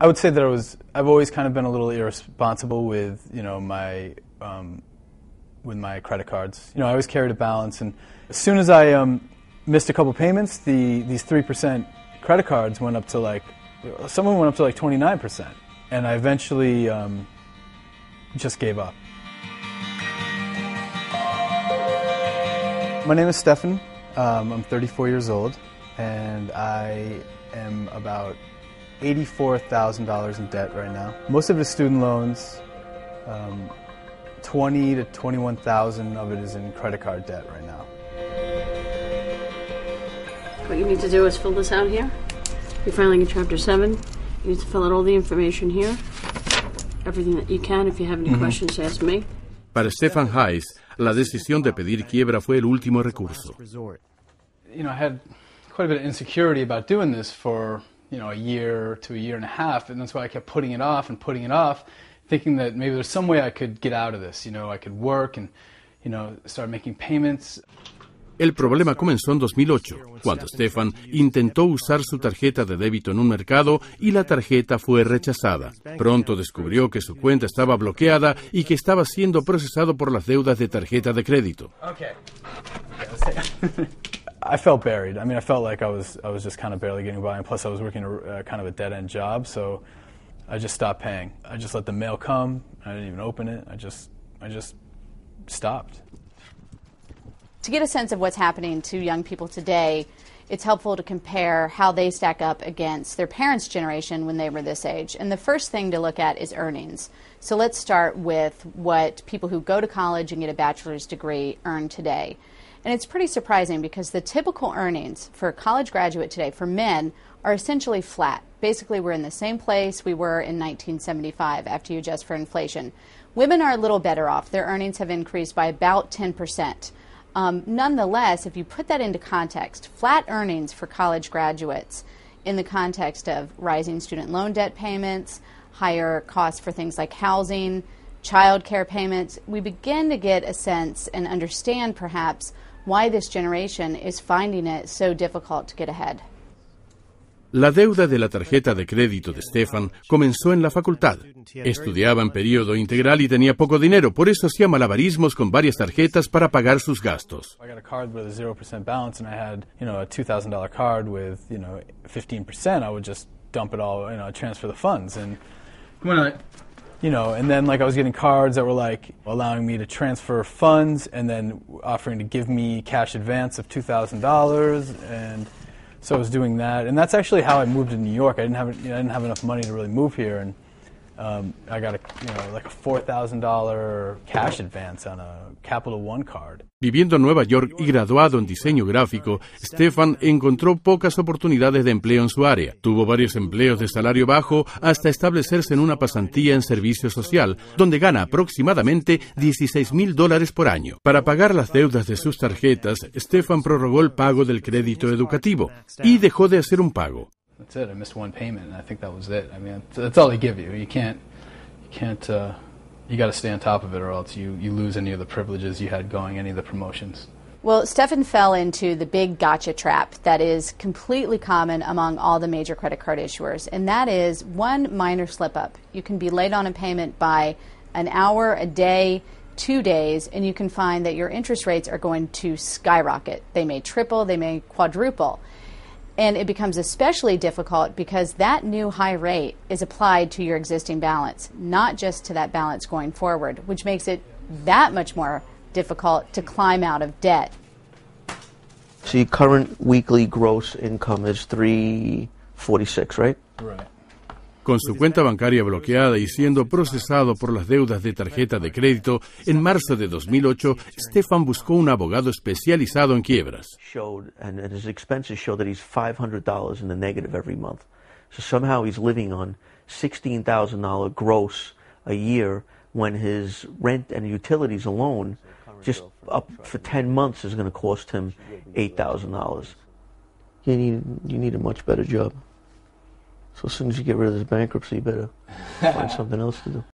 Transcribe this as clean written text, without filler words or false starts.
I would say that I've always kind of been a little irresponsible with, with my credit cards. I always carried a balance, and as soon as I missed a couple payments, these 3% credit cards went up to someone went up to 29%, and I eventually just gave up. My name is Stefan. I'm 34 years old, and I am about $84,000 in debt right now. Most of it is student loans. 20 to 21,000 of it is in credit card debt right now. What you need to do is fill this out here. You're filing in Chapter 7. You need to fill out all the information here. Everything that you can. If you have any questions, ask me. Para Stefan Heise, la decisión de pedir quiebra fue el último recurso. I had quite a bit of insecurity about doing this for a year to a year and a half, and that's why I kept putting it off, thinking that maybe there's some way I could get out of this. I could work and start making payments. El problema comenzó en 2008, cuando Stefan intentó usar su tarjeta de débito en un mercado y la tarjeta fue rechazada. Pronto descubrió que su cuenta estaba bloqueada y que estaba siendo procesado por las deudas de tarjeta de crédito. I felt buried. I felt like I was just kind of barely getting by, and plus I was working kind of a dead-end job, so I just stopped paying. I just let the mail come. I didn't even open it. I just stopped. To get a sense of what's happening to young people today, it's helpful to compare how they stack up against their parents' generation when they were this age. And the first thing to look at is earnings. So let's start with what people who go to college and get a bachelor's degree earn today. And it's pretty surprising because the typical earnings for a college graduate today for men are essentially flat. Basically, we're in the same place we were in 1975 after you adjust for inflation. Women are a little better off. Their earnings have increased by about 10%. Nonetheless, if you put that into context, flat earnings for college graduates in the context of rising student loan debt payments, higher costs for things like housing, child care payments, we begin to get a sense and understand perhaps why this generation is finding it so difficult to get ahead. La deuda de la tarjeta de crédito de Stefan comenzó en la facultad. Estudiaba en periodo integral y tenía poco dinero, por eso hacía malabarismos con varias tarjetas para pagar sus gastos. I got a card with a 0% balance, and I had, a $2,000 card with, 15%. I would just dump it all, transfer the funds, and and then I was getting cards that were allowing me to transfer funds, and then offering to give me cash advance of $2,000, and so I was doing that, and that's actually how I moved to New York. I didn't have enough money to really move here, and I got a $4,000 cash advance on a Capital One card. Viviendo en Nueva York y graduado en diseño gráfico, Stefan encontró pocas oportunidades de empleo en su área. Tuvo varios empleos de salario bajo hasta establecerse en una pasantía en servicio social, donde gana aproximadamente $16,000 por año. Para pagar las deudas de sus tarjetas, Stefan prorrogó el pago del crédito educativo y dejó de hacer un pago. That's it. I missed one payment, and I think that was it. That's all they give you. You can't. You got to stay on top of it, or else you lose any of the privileges you had going, any of the promotions. Well, Stefan fell into the big gotcha trap that is completely common among all the major credit card issuers, and that is one minor slip-up. You can be late on a payment by an hour, a day, 2 days, and you can find that your interest rates are going to skyrocket. They may triple, they may quadruple. And it becomes especially difficult because that new high rate is applied to your existing balance, not just to that balance going forward, which makes it that much more difficult to climb out of debt. So your current weekly gross income is $346, right? Right. Con su cuenta bancaria bloqueada y siendo procesado por las deudas de tarjeta de crédito, en marzo de 2008, Stefan buscó un abogado especializado en quiebras. And his expenses show that he's $500 in the negative every month. So somehow he's living on $16,000 gross a year when his rent and utilities alone, just up for 10 months, is going to cost him $8,000. You need a much better job. So as soon as you get rid of this bankruptcy, you better find something else to do.